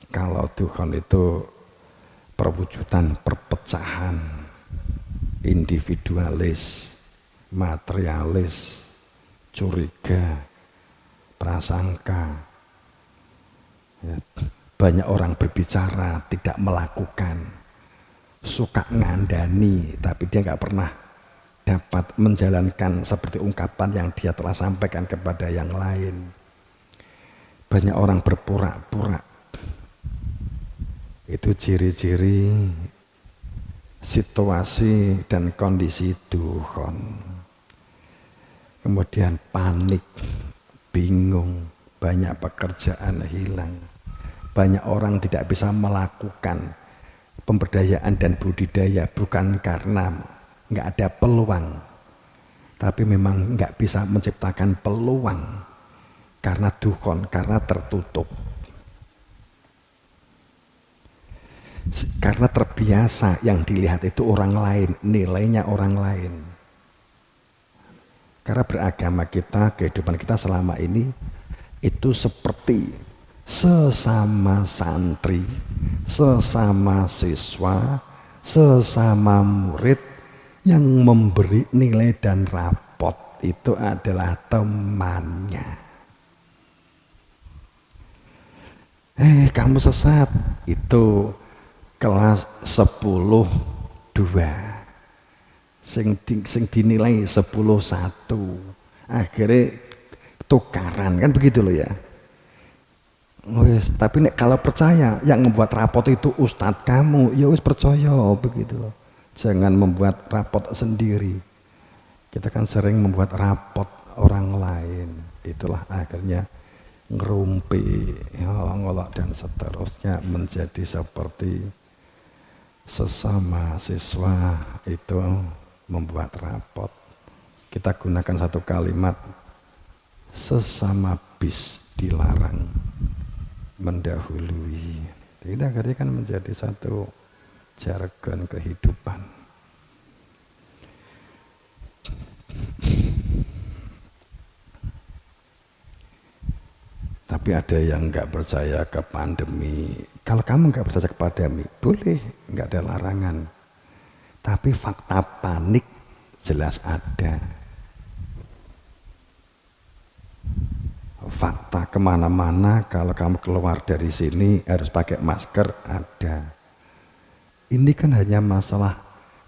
Kalau dukhon itu perwujudan perpecahan, individualis, materialis, curiga, prasangka. Ya, banyak orang berbicara tidak melakukan, suka ngandani tapi dia nggak pernah dapat menjalankan seperti ungkapan yang dia telah sampaikan kepada yang lain. Banyak orang berpura-pura. Itu ciri-ciri situasi dan kondisi dukhon. Kemudian panik, bingung, banyak pekerjaan hilang. Banyak orang tidak bisa melakukan pemberdayaan dan budidaya bukan karena nggak ada peluang, tapi memang nggak bisa menciptakan peluang karena dukhon, karena tertutup. Karena terbiasa yang dilihat itu orang lain, nilainya orang lain. Karena beragama kita, kehidupan kita selama ini itu seperti sesama santri, sesama siswa, sesama murid yang memberi nilai dan rapot itu adalah temannya. Kamu sesat, itu kelas 10 2 sing dinilai 10 1, akhirnya tukaran kan begitu loh ya. Tapi kalau percaya yang membuat rapot itu ustadz kamu, ya wis percaya begitu loh. Jangan membuat rapot sendiri. Kita kan sering membuat rapot orang lain, itulah akhirnya ngerumpi, ngolok-ngolok dan seterusnya menjadi seperti sesama siswa itu membuat rapot. Kita gunakan satu kalimat, sesama bis dilarang mendahului. Kita akhirnya kan menjadi satu jargon kehidupan. Tapi ada yang nggak percaya ke pandemi. Kalau kamu nggak percaya ke pandemi, boleh, nggak ada larangan. Tapi fakta panik jelas ada. Fakta kemana-mana kalau kamu keluar dari sini harus pakai masker ada. Ini kan hanya masalah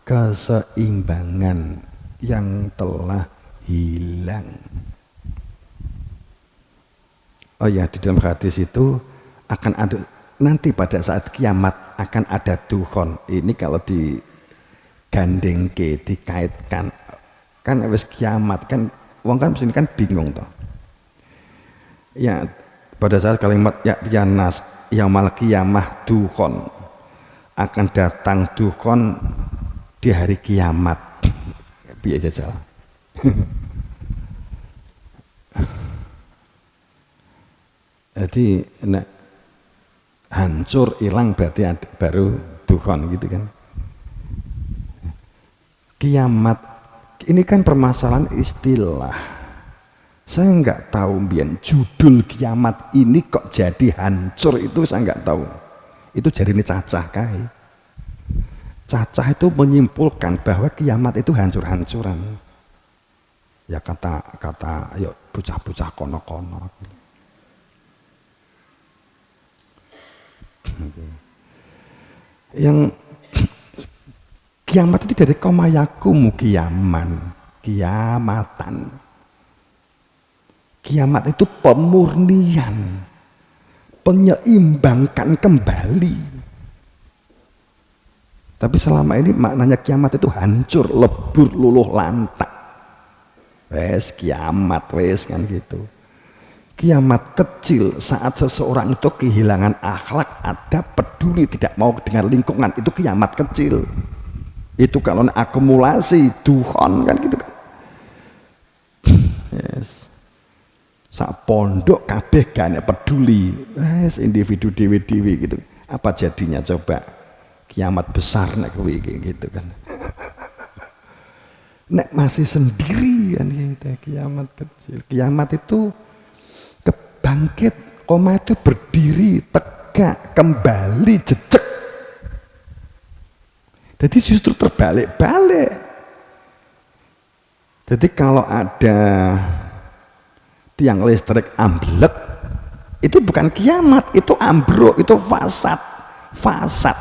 keseimbangan yang telah hilang. Oh ya, di dalam hadis itu akan ada nanti pada saat kiamat akan ada dukhon. Ini kalau digandengke, dikaitkan kan habis kiamat kan wong kan mesti kan bingung toh. Ya, pada saat kalimat ya nas yaumul qiyamah dukhon, akan datang dukhon di hari kiamat. Piye jajal. Jadi hancur hilang berarti baru dukhon gitu kan. Kiamat ini kan permasalahan istilah. Saya nggak tahu biar judul kiamat ini kok jadi hancur itu saya nggak tahu. Itu jadi ini cacah kai. Cacah itu menyimpulkan bahwa kiamat itu hancur-hancuran. Ya kata yuk bocah-bocah kono-kono. Yang kiamat itu dari komayakumu kiamatan. Kiamat itu pemurnian, penyeimbangkan kembali. Tapi selama ini maknanya kiamat itu hancur, lebur, luluh lantak. Wes kiamat wes kan gitu. Kiamat kecil saat seseorang itu kehilangan akhlak, adab, peduli, tidak mau dengan lingkungan, itu kiamat kecil. Itu kalau akumulasi dukhon kan gitu kan. Yes. Sak pondok kabeh gak peduli, yes, individu dewi-dewi gitu. Apa jadinya coba? Kiamat besar nek kuwi gitu kan. Nek masih sendiri kan gitu, kiamat kecil. Kiamat itu bangkit, koma itu berdiri tegak enggak, kembali jejak. Jadi justru terbalik-balik. Jadi kalau ada tiang listrik amblek, itu bukan kiamat, itu ambruk, itu fasad.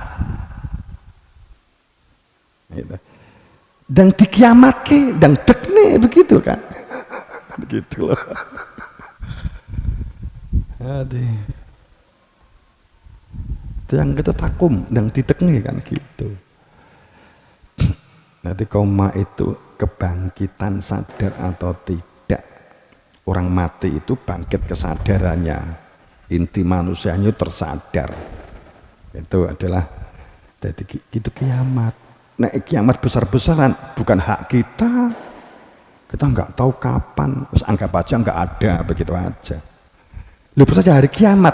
Gitu. Dan dikiamatke, dan dekne begitu kan, begitu loh. Aduh. Yang kita takum, dan didekne kan gitu. Nanti koma itu kebangkitan sadar atau tidak. Orang mati itu bangkit kesadarannya, inti manusianya tersadar. Itu adalah jadi gitu kiamat. Nah, kiamat besar-besaran bukan hak kita. Kita nggak tahu kapan, terus anggap aja nggak ada, begitu aja. Lu percaya hari kiamat,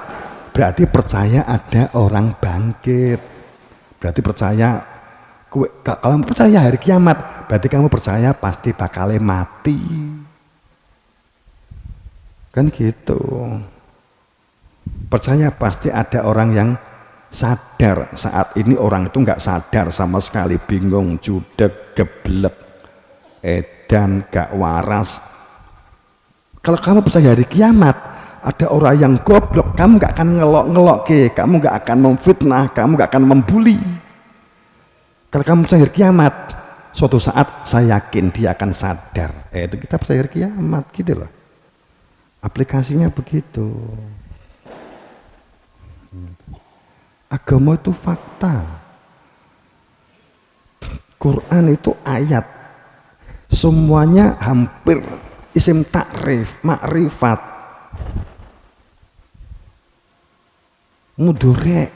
berarti percaya ada orang bangkit. Berarti percaya, kalau percaya hari kiamat, berarti kamu percaya pasti bakal mati. Kan gitu. Percaya pasti ada orang yang sadar. Saat ini orang itu nggak sadar sama sekali, bingung, judek, geblek, edan, gak waras. Kalau kamu percaya hari kiamat, ada orang yang goblok, kamu nggak akan ngelok-ngelok, kamu nggak akan memfitnah, kamu nggak akan membuli. Kalau kamu percaya hari kiamat, suatu saat saya yakin dia akan sadar. Itu kita percaya hari kiamat, gitu loh. Aplikasinya begitu. Agama itu fakta. Quran itu ayat. Semuanya hampir isim takrif, makrifat, mudhari',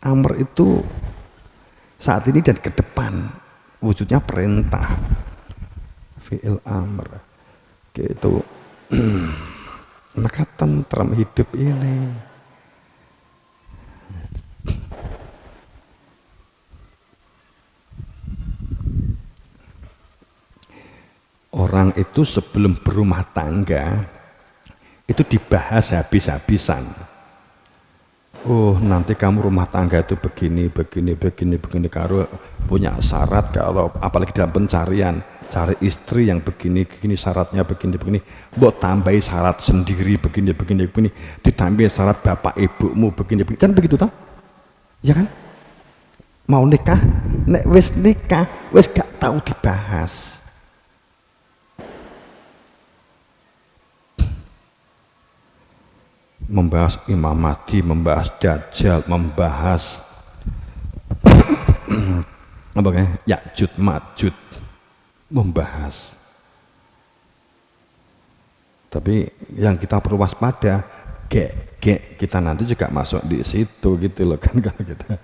amr itu saat ini dan ke depan wujudnya perintah, fi'il amr gitu. Maka tentram hidup ini. Orang itu sebelum berumah tangga itu dibahas habis-habisan. Oh, nanti kamu rumah tangga itu begini, kalau punya syarat, kalau apalagi dalam pencarian, cari istri yang begini, syaratnya begini, buat tambahi syarat sendiri begini, ditambahi syarat bapak ibumu begini, kan begitu toh? Ya kan? Mau nikah, nek wis nikah, wis gak tahu dibahas. Membahas Imam Mahdi, membahas Dajjal, membahas apa kayak Ya'jud Ma'jud, membahas. Tapi yang kita perlu waspada, kita nanti juga masuk di situ gitu loh kan, kalau kita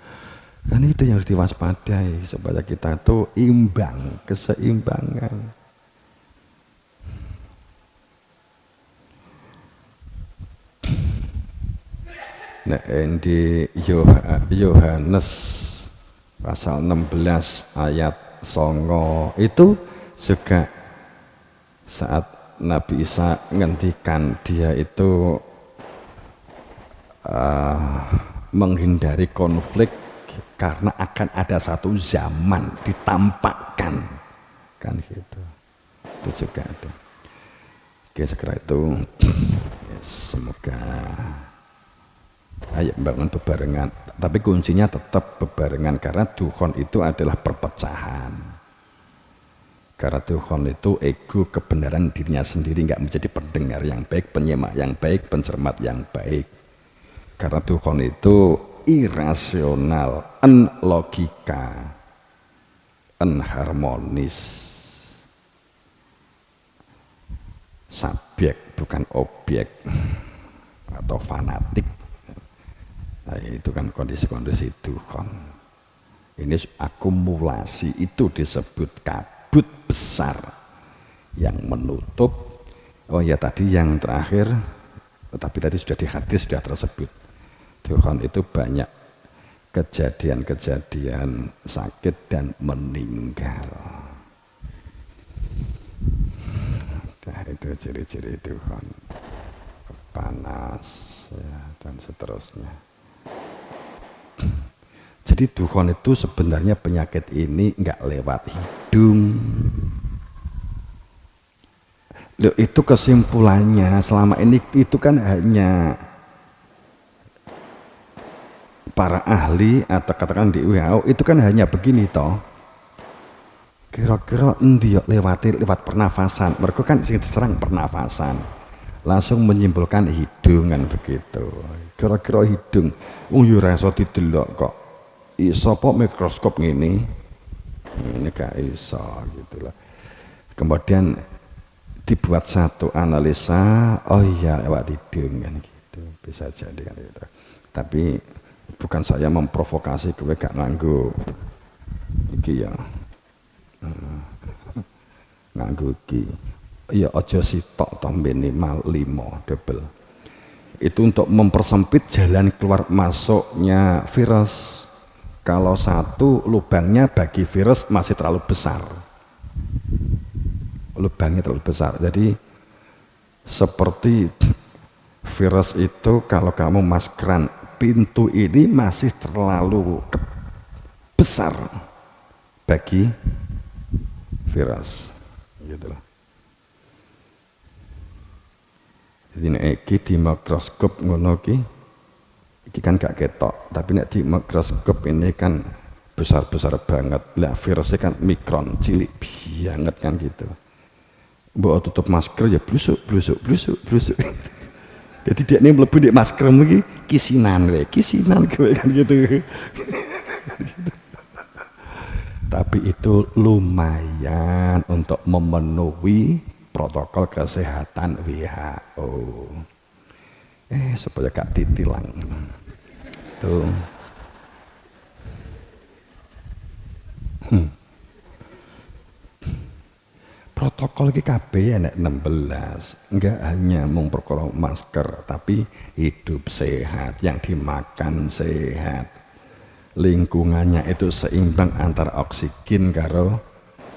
kan itu yang harus diwaspadai supaya kita tuh imbang, keseimbangan. Nah, di Yohanes pasal 16 ayat 9 itu juga saat Nabi Isa ngendikan dia itu menghindari konflik karena akan ada satu zaman ditampakkan kan gitu. Itu juga ada. Oke, segera itu semoga ayo bangun bebarengan, tapi kuncinya tetap bebarengan karena dukhon itu adalah perpecahan. Karena dukhon itu ego, kebenaran dirinya sendiri, nggak menjadi pendengar yang baik, penyimak yang baik, pencermat yang baik. Karena dukhon itu irasional, logika, harmonis, subjek bukan objek atau fanatik. Nah, itu kan kondisi-kondisi dukhon. Ini akumulasi, itu disebut kabut besar yang menutup. Oh ya, tadi yang terakhir, tetapi tadi sudah di hadis sudah tersebut. Dukhon itu banyak kejadian-kejadian sakit dan meninggal. Nah, itu ciri-ciri dukhon, panas ya, dan seterusnya. Jadi dukhon itu sebenarnya penyakit ini nggak lewat hidung. Loh, itu kesimpulannya selama ini itu kan hanya para ahli atau katakan di WHO itu kan hanya begini toh. Kira-kira endi lewat pernafasan. Mereka kan sing diserang pernafasan. Langsung menyimpulkan hidung kan begitu. Kira-kira hidung. Yo ora iso didelok kok. Iso apa mikroskop ngene. Ini gak iso gitu loh. Kemudian dibuat satu analisa, oh iya lewat hidung kan gitu. Bisa jadi kan gitu. Tapi bukan saya memprovokasi kowe gak nganggo iki ya. Nganggo iki. Ya aja sitok toh minimal 5 double. Itu untuk mempersempit jalan keluar masuknya virus. Kalau satu lubangnya bagi virus masih terlalu besar. Lubangnya terlalu besar. Jadi seperti virus itu kalau kamu maskeran pintu ini masih terlalu besar bagi virus gitu loh. Jadi nek di mikroskop ngono iki kan gak ketok, tapi nek di mikroskop ini kan besar-besar banget. Lah virusnya kan mikron, cilik banget kan gitu. Mbok tutup masker ya blusuk. Jadi dia ini mlebu di masker iki kisinan kowe kan gitu. Tapi itu lumayan untuk memenuhi protokol kesehatan WHO. Supaya gak ditilang. Tuh. Protokol iki kabeh enek 16, enggak hanya memperkara masker tapi hidup sehat, yang dimakan sehat, lingkungannya itu seimbang antara oksigen karo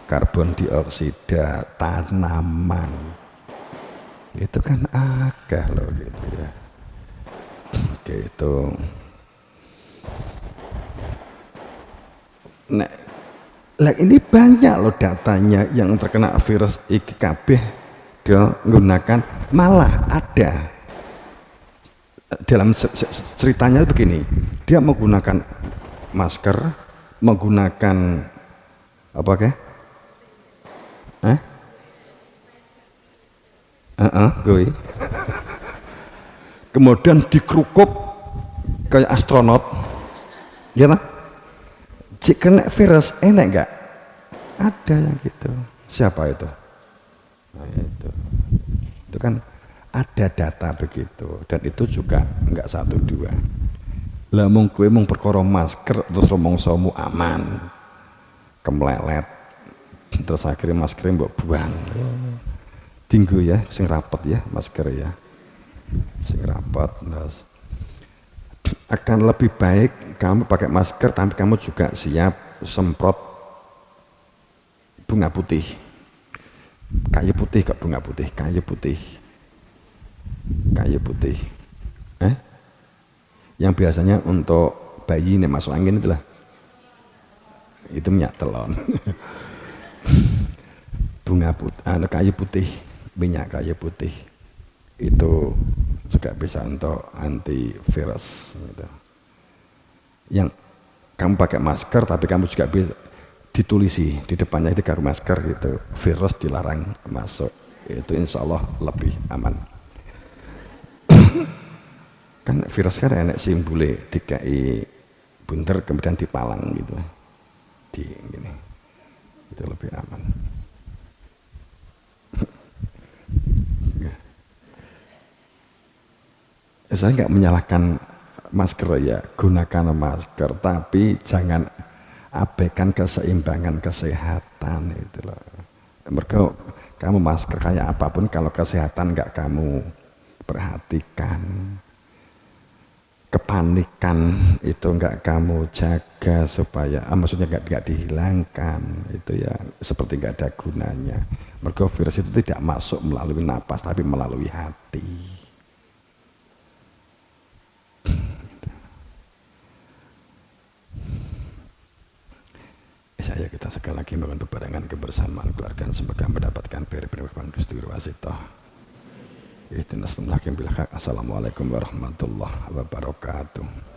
karbon dioksida, tanaman itu kan agak loh gitu ya. Gitu. Nah, ini banyak loh datanya yang terkena virus IKB, dia menggunakan, malah ada dalam ceritanya begini, dia menggunakan masker, menggunakan apa gue kemudian dikerukup kayak astronot ya lah. Cik kena virus enak gak? Ada yang gitu. Siapa itu? Nah, itu kan ada data begitu, dan itu juga enggak 1-2. Lah mung kowe mung perkara masker terus rumangsamu aman, kemlelet, terus akhirnya maskernya mbok buang. Tinggu ya, sing rapet ya masker ya, sing rapet. Terus akan lebih baik kamu pakai masker tapi kamu juga siap semprot bunga putih, kayu putih, kok bunga putih, kayu putih yang biasanya untuk bayi nih masuk angin itulah, itu minyak telon. Bunga putih, kayu putih, minyak kayu putih itu juga bisa untuk antivirus gitu. Yang kamu pakai masker tapi kamu juga bisa ditulisi di depannya itu karo masker gitu, virus dilarang masuk, itu insya Allah lebih aman. Kan virus kan enak simbole dikai bunter kemudian dipalang gitu, di gini, itu lebih aman. Saya nggak menyalahkan masker ya, gunakan masker, tapi jangan abaikan keseimbangan kesehatan itu loh. Mereka kamu masker kayak apapun kalau kesehatan nggak kamu perhatikan, kepanikan itu enggak kamu jaga supaya maksudnya enggak dihilangkan, itu ya seperti enggak ada gunanya. Mergo virus itu tidak masuk melalui napas tapi melalui hati. Saya kita sekali lagi membantu barengan kebersamaan keluarga, semoga mendapatkan beri-beri Gusti Wasitoh. Assalamualaikum warahmatullahi wabarakatuh.